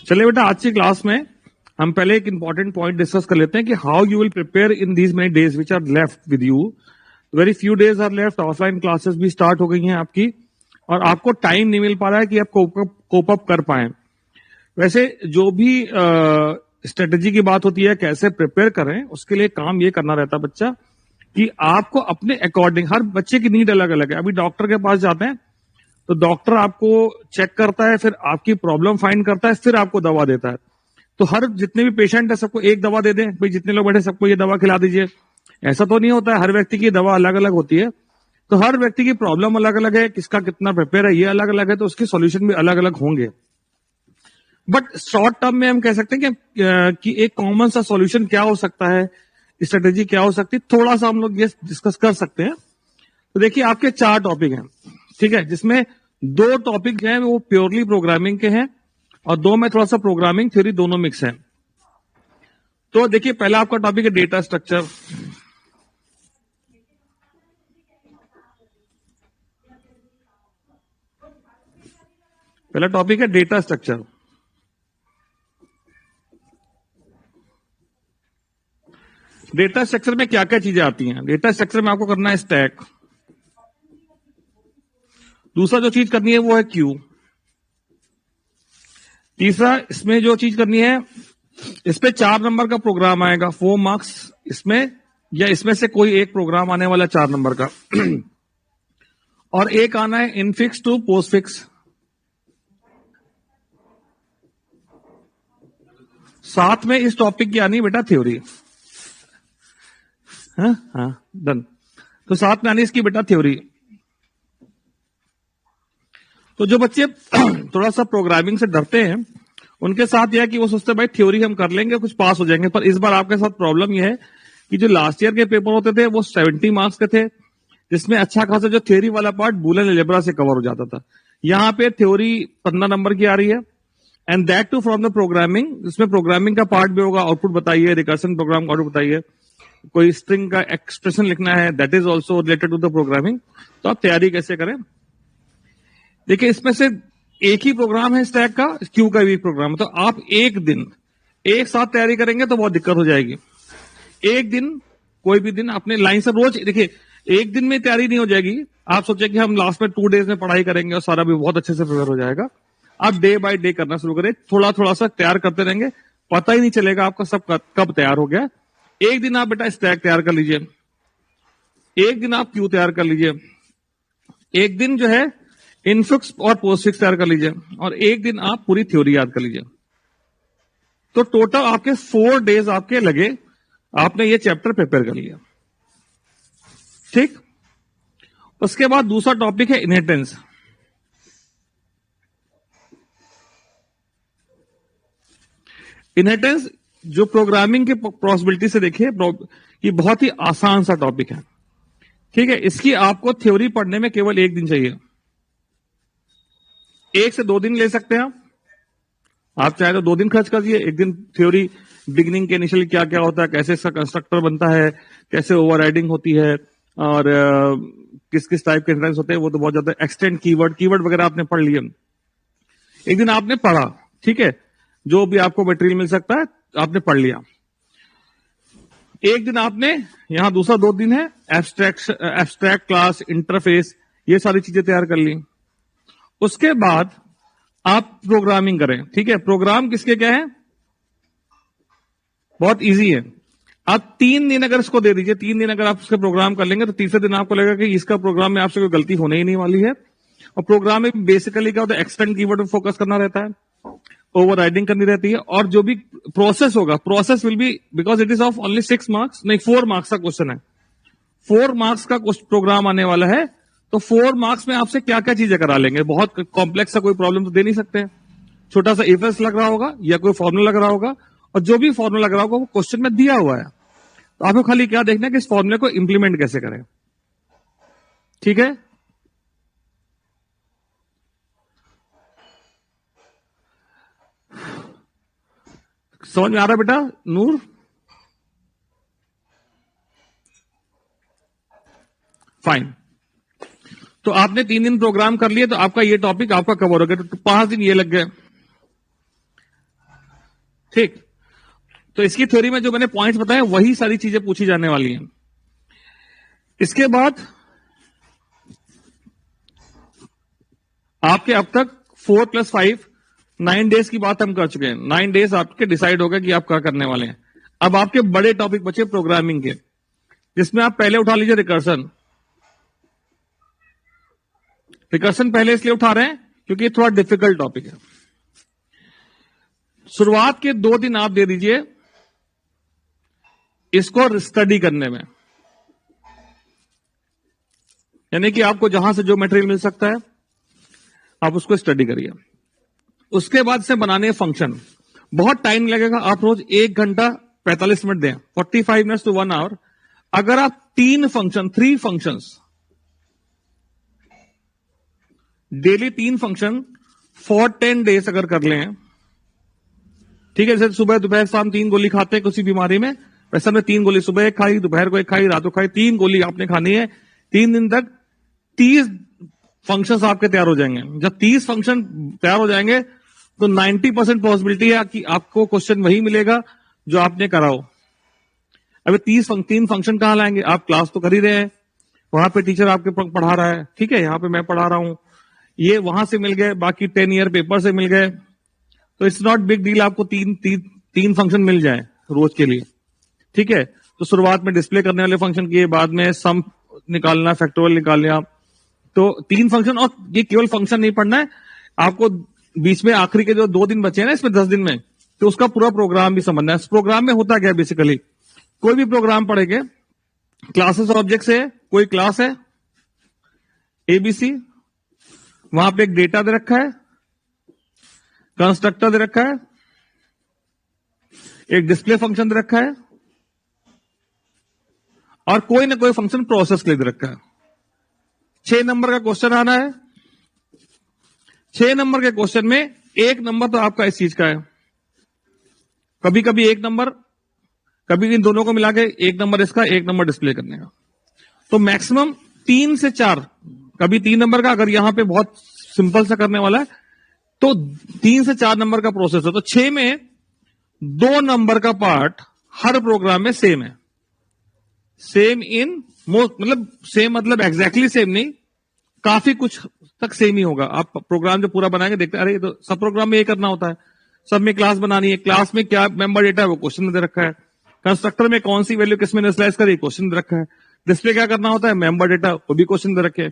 चलिए बेटा, आज की क्लास में हम पहले एक इंपॉर्टेंट पॉइंट डिस्कस कर लेते हैं कि how you will prepare in these many days which are left with you. Very few days are left. Offline classes भी स्टार्ट हो गई हैं आपकी और आपको टाइम नहीं मिल पा रहा है कि आप कोप अप कर पाए. वैसे जो भी स्ट्रेटेजी की बात होती है कैसे प्रिपेयर करें, उसके लिए काम ये करना रहता है बच्चा कि आपको अपने अकॉर्डिंग, हर बच्चे की नीड अलग अलग है. अभी डॉक्टर के पास जाते हैं तो डॉक्टर आपको चेक करता है, फिर आपकी प्रॉब्लम फाइंड करता है, फिर आपको दवा देता है. तो हर जितने भी पेशेंट है सबको एक दवा दे दें, भाई जितने लोग बैठे सबको ये दवा खिला दीजिए, ऐसा तो नहीं होता है. हर व्यक्ति की दवा अलग अलग होती है, तो हर व्यक्ति की प्रॉब्लम अलग अलग है, किसका कितना प्रिपेयर है ये अलग अलग है, तो उसके सॉल्यूशन भी अलग अलग होंगे. बट शॉर्ट टर्म में हम कह सकते हैं कि एक कॉमन सा सॉल्यूशन क्या हो सकता है, स्ट्रेटेजी क्या हो सकती है, थोड़ा सा हम लोग ये डिस्कस कर सकते हैं. तो देखिए, आपके 4 टॉपिक हैं, ठीक है, जिसमें 2 टॉपिक हैं वो प्योरली प्रोग्रामिंग के हैं और 2 में थोड़ा सा प्रोग्रामिंग थ्योरी दोनों मिक्स है. तो देखिए, पहला आपका टॉपिक है डेटा स्ट्रक्चर. पहला टॉपिक है डेटा स्ट्रक्चर. डेटा स्ट्रक्चर में क्या क्या चीजें आती हैं? डेटा स्ट्रक्चर में आपको करना है स्टैक. दूसरा जो चीज करनी है वो है क्यू. तीसरा इसमें जो चीज करनी है, इस पे 4 नंबर का प्रोग्राम आएगा, 4 मार्क्स इसमें, या इसमें से कोई एक प्रोग्राम आने वाला 4 नंबर का. और एक आना है इनफिक्स टू पोस्टफिक्स. साथ में इस टॉपिक की आनी बेटा थ्योरी. हाँ डन. तो साथ में आनी इसकी बेटा थ्योरी. तो जो बच्चे थोड़ा सा प्रोग्रामिंग से डरते हैं उनके साथ यह है कि वो सोचते हैं भाई थ्योरी हम कर लेंगे, कुछ पास हो जाएंगे. पर इस बार आपके साथ प्रॉब्लम यह है कि जो लास्ट ईयर के पेपर होते थे वो 70 मार्क्स के थे, जिसमें अच्छा खासा जो थ्योरी वाला पार्ट बूलियन अलजेब्रा से कवर हो जाता था. यहाँ पे थ्योरी 15 नंबर की आ रही है, and that too from the programming. इसमें प्रोग्रामिंग का पार्ट भी होगा, आउटपुट बताइए, रिकर्सन प्रोग्राम का आउटपुट बताइए, कोई स्ट्रिंग का एक्सप्रेशन लिखना है, that is also related to the programming. तो आप तैयारी कैसे करें? देखिए, इसमें से एक ही प्रोग्राम है स्टैक का, क्यू का भी प्रोग्राम है. तो आप एक दिन एक साथ तैयारी करेंगे तो बहुत दिक्कत हो जाएगी. एक दिन, कोई भी दिन अपने लाइन से रोज देखिए, एक दिन में तैयारी नहीं हो जाएगी. आप सोचे कि हम लास्ट में 2 डेज में पढ़ाई करेंगे और सारा भी बहुत अच्छे से प्रिपेयर हो जाएगा. आप डे बाय डे करना शुरू करें, थोड़ा थोड़ा सा तैयार करते रहेंगे, पता ही नहीं चलेगा आपका सब कब तैयार हो गया. एक दिन आप बेटा स्टैक तैयार कर लीजिए, एक दिन आप क्यू तैयार कर लीजिए, एक दिन जो है इनफिक्स और पोस्टफिक्स तैयार कर लीजिए, और एक दिन आप पूरी थ्योरी याद कर लीजिए. तो टोटल आपके 4 डेज आपके लगे, आपने ये चैप्टर प्रिपेयर कर लिया. ठीक. उसके बाद दूसरा टॉपिक है इनहेरिटेंस. इनहेरिटेंस जो प्रोग्रामिंग के पॉसिबिलिटी से देखिए, ये बहुत ही आसान सा टॉपिक है. ठीक है, इसकी आपको थ्योरी पढ़ने में केवल 1 दिन चाहिए. 1 से 2 दिन ले सकते हैं आप चाहे तो 2 दिन खर्च कर दिए. 1 दिन थ्योरी, बिगिनिंग के इनिशियल क्या क्या होता है, कैसे इसका कंस्ट्रक्टर बनता है, कैसे ओवरराइडिंग होती है, और किस किस टाइप के इंटरेंस होते हैं, वो तो बहुत ज्यादा. एक्सटेंड कीवर्ड वगैरह आपने पढ़ लिए, 1 दिन आपने पढ़ा. ठीक है, जो भी आपको मटेरियल मिल सकता है आपने पढ़ लिया. 1 दिन आपने, यहां दूसरा 2 दिन है एब्स्ट्रैक्ट क्लास, इंटरफेस, ये सारी चीजें तैयार कर ली. उसके बाद आप प्रोग्रामिंग करें. ठीक है, प्रोग्राम किसके क्या है, बहुत इजी है. आप 3 दिन अगर इसको दे दीजिए, 3 दिन अगर आप उसके प्रोग्राम कर लेंगे तो तीसरे दिन आपको लगेगा कि इसका प्रोग्राम में आपसे कोई गलती होने ही नहीं वाली है. और प्रोग्राम में बेसिकली क्या होता है, एक्सटेंड कीवर्ड पर फोकस करना रहता है, ओवरराइडिंग करनी रहती है, और जो भी प्रोसेस होगा, process will be, because it is of only 6 marks, नहीं 4 मार्क्स का क्वेश्चन है, 4 मार्क्स का प्रोग्राम आने वाला है. तो 4 मार्क्स में आपसे क्या क्या चीजें करा लेंगे, बहुत कॉम्प्लेक्स सा कोई प्रॉब्लम तो दे नहीं सकते. छोटा सा इफ एल्स लग रहा होगा या कोई फॉर्मूला लग रहा होगा, और जो भी फॉर्मूला लग रहा होगा वो क्वेश्चन में दिया हुआ है. तो आपको खाली क्या देखना है कि इस फॉर्मूले को इंप्लीमेंट कैसे करें. ठीक है, समझ में आ रहा है बेटा नूर? फाइन. तो आपने 3 दिन प्रोग्राम कर लिए, तो आपका ये टॉपिक आपका कवर हो गया. तो 5 दिन ये लग गए. ठीक, तो इसकी थ्योरी में जो मैंने पॉइंट्स बताए वही सारी चीजें पूछी जाने वाली हैं। इसके बाद आपके अब तक 4+5 9 डेज की बात हम कर चुके हैं। 9 डेज आपके डिसाइड हो गए कि आप क्या करने वाले हैं। अब आपके बड़े टॉपिक बचे प्रोग्रामिंग के, जिसमें आप पहले उठा लीजिए रिकर्सन। रिकर्सन पहले इसलिए उठा रहे हैं क्योंकि ये थोड़ा डिफिकल्ट टॉपिक है। शुरुआत के 2 दिन आप दे दीजिए इसको स्टडी करने में, यानी कि आपको जहां से जो मटेरियल मिल सकता है आप उसको स्टडी करिए। उसके बाद से बनाने फंक्शन, बहुत टाइम लगेगा। आप रोज 1 घंटा 45 मिनट दें, 45 मिनट्स टू 1 आवर। अगर आप 3 functions daily 3 function for 10 days अगर कर लें, ठीक है, जैसे सुबह दोपहर शाम 3 गोली खाते हैं किसी बीमारी में, वैसे हमने 3 गोली सुबह एक खाई, दोपहर को एक खाई, रात को खाई, 3 गोली आपने खानी है 3 दिन तक। 30 फंक्शंस आपके तैयार हो जाएंगे। जब 30 फंक्शन तैयार हो जाएंगे तो 90% पॉसिबिलिटी है कि आपको क्वेश्चन वही मिलेगा जो आपने करा हो। अभी 3 फंक्शन कहां लाएंगे? आप क्लास तो कर ही रहे हैं, वहां पे टीचर आपके पढ़ा रहा है, ठीक है, यहां पे मैं पढ़ा रहा हूं, ये वहां से मिल गए, बाकी 10 ईयर पेपर से मिल गए, तो इट्स नॉट बिग डील आपको तीन फंक्शन मिल जाए रोज के लिए, ठीक है। तो शुरुआत में डिस्प्ले करने वाले फंक्शन किए, बाद में सम निकालना, फैक्टोरियल निकाल लिया, तो 3 फंक्शन। और ये केवल फंक्शन नहीं पढ़ना है आपको, बीच में आखिरी के जो 2 दिन बचे हैं ना इसमें 10 दिन में, तो उसका पूरा प्रोग्राम भी समझना है। इस प्रोग्राम में होता क्या है बेसिकली, कोई भी प्रोग्राम पढ़ेंगे, क्लासेस और ऑब्जेक्ट है, कोई क्लास है एबीसी, वहां पे एक डेटा दे रखा है, कंस्ट्रक्टर दे रखा है, एक डिस्प्ले फंक्शन दे रखा है, और कोई ना कोई फंक्शन प्रोसेस के लिए दे रखा है। 6 नंबर का क्वेश्चन आना है। 6 नंबर के क्वेश्चन में 1 नंबर तो आपका इस चीज का है, कभी कभी 1 नंबर, कभी इन दोनों को मिला के 1 नंबर इसका, 1 नंबर डिस्प्ले करने का। तो मैक्सिमम 3 से 4, कभी 3 नंबर का, अगर यहां पे बहुत सिंपल सा करने वाला है तो 3 से 4 नंबर का प्रोसेस है। तो 6 में 2 नंबर का पार्ट हर प्रोग्राम में सेम है। सेम इन मोस्ट, मतलब सेम मतलब एग्जैक्टली सेम नहीं, काफी कुछ तक सेम ही होगा। आप प्रोग्राम जो पूरा बनाएंगे देखते हैं, अरे ये तो सब प्रोग्राम में ये करना होता है, सब में क्लास बनानी है, क्लास में क्या मेंबर डेटा है वो क्वेश्चन में दे रखा है, कंस्ट्रक्टर में कौन सी वैल्यू किस में इनिशियलाइज करे क्वेश्चन दे रखा है, डिस्प्ले क्या करना होता है, मेंबर डेटा, वो भी क्वेश्चन दे रखे।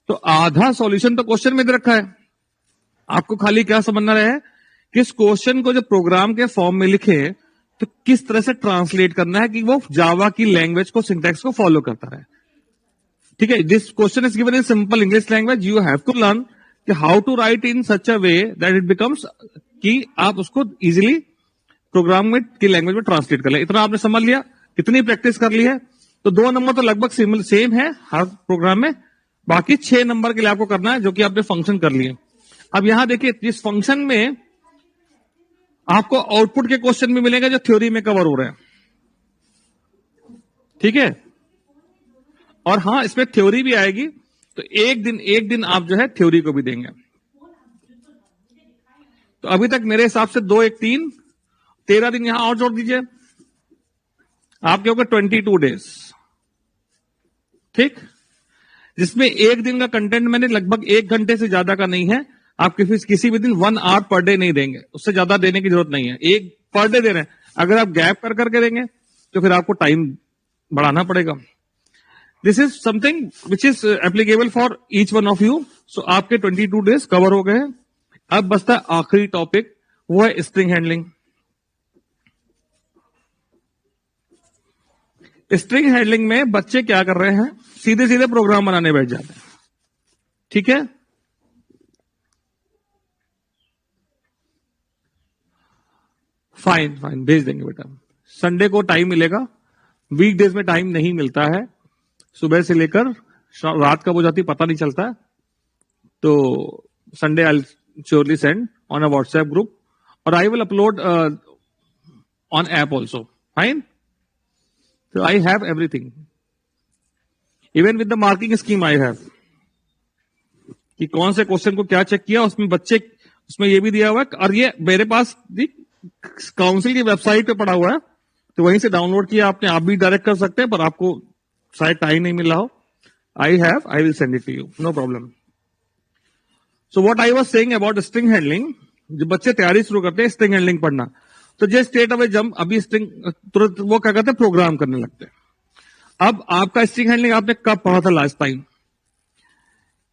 तो आधा सॉल्यूशन तो क्वेश्चन में दे रखा है। आपको खाली क्या समझना है कि इस क्वेश्चन को जो प्रोग्राम के फॉर्म में लिखे तो किस तरह से ट्रांसलेट करना है कि वो जावा की लैंग्वेज को, सिंटैक्स को फॉलो करता रहे, ठीक है। This question is given in simple English language, you have to learn कि how to write in such a way that it becomes, कि आप उसको इजीली प्रोग्राम में की लैंग्वेज में ट्रांसलेट कर ले। इतना आपने समझ लिया, इतनी प्रैक्टिस कर ली है, तो 2 नंबर तो लगभग सेम है हर प्रोग्राम में। बाकी 6 नंबर के लिए आपको करना है, जो कि आपने फंक्शन कर लिए। अब यहां देखिए, इस फंक्शन में आपको आउटपुट के क्वेश्चन भी मिलेंगे जो थ्योरी में कवर हो रहे हैं, ठीक है। और हाँ, इसमें थ्योरी भी आएगी, तो एक दिन आप जो है थ्योरी को भी देंगे। तो अभी तक मेरे हिसाब से 2 1 3 13 दिन यहां और जोड़ दीजिए, आपके होगा 22 डेज, ठीक, जिसमें एक दिन का कंटेंट मैंने लगभग 1 घंटे से ज्यादा का नहीं है। आप किसी भी दिन 1 आवर पर डे नहीं देंगे, उससे ज्यादा देने की जरूरत नहीं है, 1 पर डे दे रहे हैं। अगर आप गैप कर करके देंगे तो फिर आपको टाइम बढ़ाना पड़ेगा। This is something which is applicable for each one of you. So आपके 22 डेज कवर हो गए हैं। अब बचता है आखिरी टॉपिक, वो है स्ट्रिंग हैंडलिंग। स्ट्रिंग हैंडलिंग में बच्चे क्या कर रहे हैं, सीधे सीधे प्रोग्राम बनाने बैठ जाते हैं, ठीक है। फाइन भेज देंगे बेटा, संडे को टाइम मिलेगा, वीकडेज में टाइम नहीं मिलता है, सुबह से लेकर रात कब हो जाती पता नहीं चलता। तो Sunday I surely send on a WhatsApp group, और I will upload on app also, fine. So I have everything, even with the marking scheme I have, कि कौन से क्वेश्चन को क्या चेक किया, उसमें बच्चे, उसमें ये भी दिया हुआ है। और ये मेरे पास काउंसिल की वेबसाइट पे पड़ा हुआ है, तो वहीं से डाउनलोड किया आपने, आप भी डायरेक्ट कर सकते हैं, पर आपको शायद टाइम नहीं मिल रहा हो. I will send it to you, no problem. So what I was saying about string handling, जब बच्चे तैयारी शुरू करते हैं स्ट्रिंग हैंडलिंग पढ़ना, तो जे स्टेट अवे जंप, अभी स्ट्रिंग तुरंत वो क्या करते हैं, प्रोग्राम करने लगते हैं. अब आपका स्ट्रिंग हैंडलिंग आपने कब पढ़ा था लास्ट टाइम?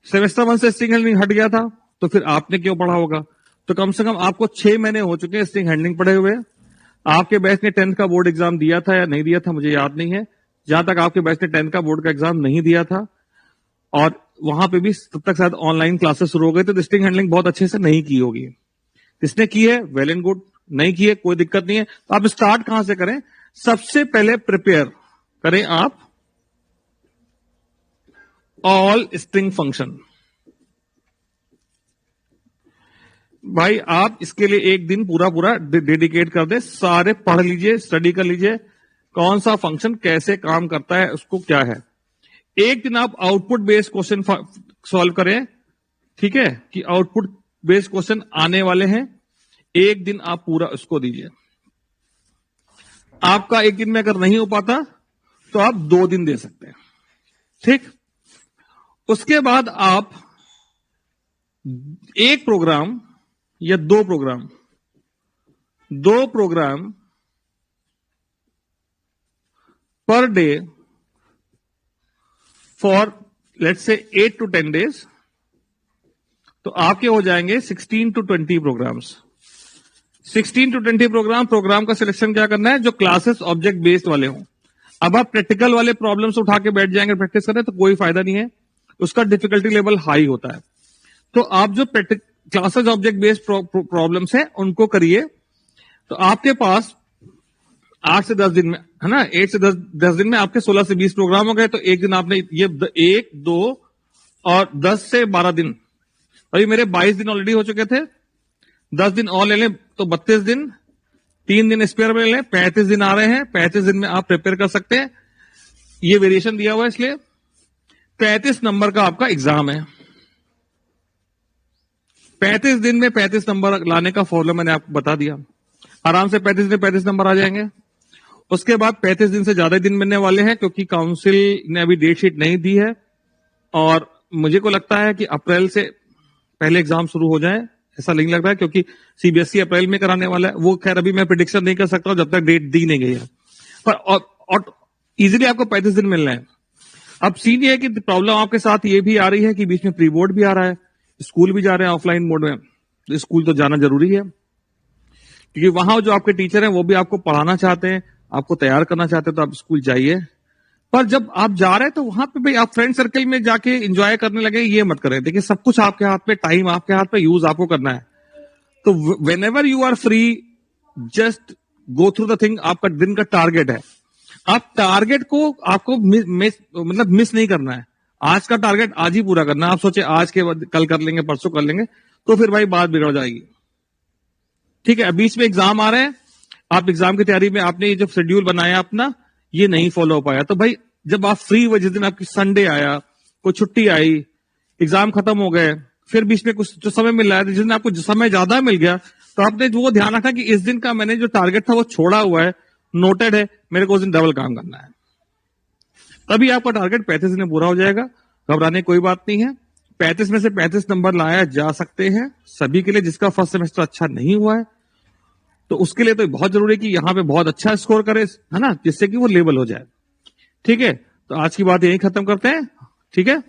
सेमेस्टर 1 से स्ट्रिंग हैंडलिंग हट गया था, तो फिर आपने क्यों पढ़ा होगा? तो कम से कम आपको 6 महीने हो चुके हैं स्ट्रिंग हैंडलिंग पढ़े हुए. आपके बैच ने 10th का बोर्ड एग्जाम दिया था या नहीं दिया था मुझे याद नहीं है. जहां तक आपके बैच ने 10th का बोर्ड का एग्जाम नहीं दिया था, और वहां पे भी तब तक शायद ऑनलाइन क्लासेस शुरू हो गए, तो स्ट्रिंग हैंडलिंग बहुत अच्छे से नहीं की होगी. जिसने की है वेल एंड गुड, नहीं की है कोई दिक्कत नहीं है. तो आप स्टार्ट कहां से करें? सबसे पहले प्रिपेयर करें आप ऑल स्ट्रिंग फंक्शन. भाई आप इसके लिए एक दिन पूरा पूरा डेडिकेट कर दे, सारे पढ़ लीजिए, स्टडी कर लीजिए, कौन सा फंक्शन कैसे काम करता है, उसको क्या है. एक दिन आप आउटपुट बेस्ड क्वेश्चन सॉल्व करें, ठीक है, कि आउटपुट बेस्ड क्वेश्चन आने वाले हैं. एक दिन आप पूरा उसको दीजिए. आपका एक दिन में अगर नहीं हो पाता तो आप 2 दिन दे सकते हैं, ठीक. उसके बाद आप एक प्रोग्राम या 2 programme per day for let's say 8 to 10 days, तो आपके हो जाएंगे 16 to 20 प्रोग्राम्स. 16 to 20 प्रोग्राम का सिलेक्शन क्या करना है? जो क्लासेस ऑब्जेक्ट बेस्ड वाले हों. अब आप प्रैक्टिकल वाले प्रॉब्लम्स उठा के बैठ जाएंगे प्रैक्टिस करने, तो कोई फायदा नहीं है, उसका डिफिकल्टी लेवल हाई होता है. तो आप जो क्लासेस ऑब्जेक्ट बेस्ड प्रॉब्लम्स है उनको करिए. तो आपके पास 8 से 10 दिन में, है ना, 8 से 10 दिन में आपके 16 से 20 प्रोग्राम हो गए. तो एक दिन आपने ये 1, 2 और 10 से 12 दिन, अभी मेरे 22 दिन ऑलरेडी हो चुके थे. 10 दिन और ले लें तो 32 दिन, 3 दिन स्पेयर में ले लें, 35 दिन आ रहे हैं. 35 दिन में आप प्रिपेयर कर सकते हैं. ये वेरिएशन दिया हुआ है, इसलिए 35 नंबर का आपका एग्जाम है. 35 दिन में 35 नंबर लाने का फॉर्मूला मैंने आपको बता दिया. आराम से 35 में 35 नंबर आ जाएंगे. उसके बाद 35 दिन से ज्यादा दिन मिलने वाले हैं, क्योंकि काउंसिल ने अभी डेट शीट नहीं दी है, और मुझे को लगता है कि अप्रैल से पहले एग्जाम शुरू हो जाए, ऐसा नहीं लग रहा है, क्योंकि सीबीएसई अप्रैल में कराने वाला है. वो खैर अभी मैं प्रिडिक्शन नहीं कर सकता हूं जब तक डेट दी नहीं गई है, पर और इजीली आपको 35 दिन मिल रहे हैं. अब सीन ये है कि प्रॉब्लम आपके साथ ये भी आ रही है कि बीच में प्री बोर्ड भी आ रहा है, स्कूल भी जा रहे हैं ऑफलाइन मोड में. तो स्कूल तो जाना जरूरी है, क्योंकि वहां जो आपके टीचर हैं वो भी आपको पढ़ाना चाहते हैं, आपको तैयार करना चाहते हैं, तो आप स्कूल जाइए. पर जब आप जा रहे हैं तो वहां पे भाई आप फ्रेंड सर्कल में जाके एंजॉय करने लगे, ये मत करें. देखिए सब कुछ आपके हाथ में, टाइम आपके हाथ में, यूज आपको करना है. तो whenever you are free, just go through the thing. आपका दिन का टारगेट है, आप टारगेट को आपको मिस नहीं करना है. आज का टारगेट आज ही पूरा करना है. आप सोचे आज के बाद कल कर लेंगे, परसों कर लेंगे, तो फिर भाई बात बिगड़ जाएगी, ठीक है. बीच में एग्जाम आ रहे हैं, आप एग्जाम की तैयारी में आपने ये जो शेड्यूल बनाया अपना, ये नहीं फॉलो हो पाया. तो भाई जब आप फ्री हुए, जिस दिन आपकी संडे आया, कोई छुट्टी आई, एग्जाम खत्म हो गए, फिर बीच में कुछ जो समय मिल रहा है, जिस दिन आपको समय ज्यादा मिल गया, तो आपने वो ध्यान रखा कि इस दिन का मैंने जो टारगेट था वो छोड़ा हुआ है, नोटेड है, मेरे को उस दिन डबल काम करना है. तभी आपका टारगेट 35 दिन में पूरा हो जाएगा. घबराने कोई बात नहीं है. 35 में से 35 नंबर लाया जा सकते हैं सभी के लिए. जिसका फर्स्ट सेमेस्टर अच्छा नहीं हुआ है, तो उसके लिए तो बहुत जरूरी है कि यहां पे बहुत अच्छा स्कोर करे, है ना, जिससे कि वो लेवल हो जाए. ठीक है, तो आज की बात यही खत्म करते हैं, ठीक है.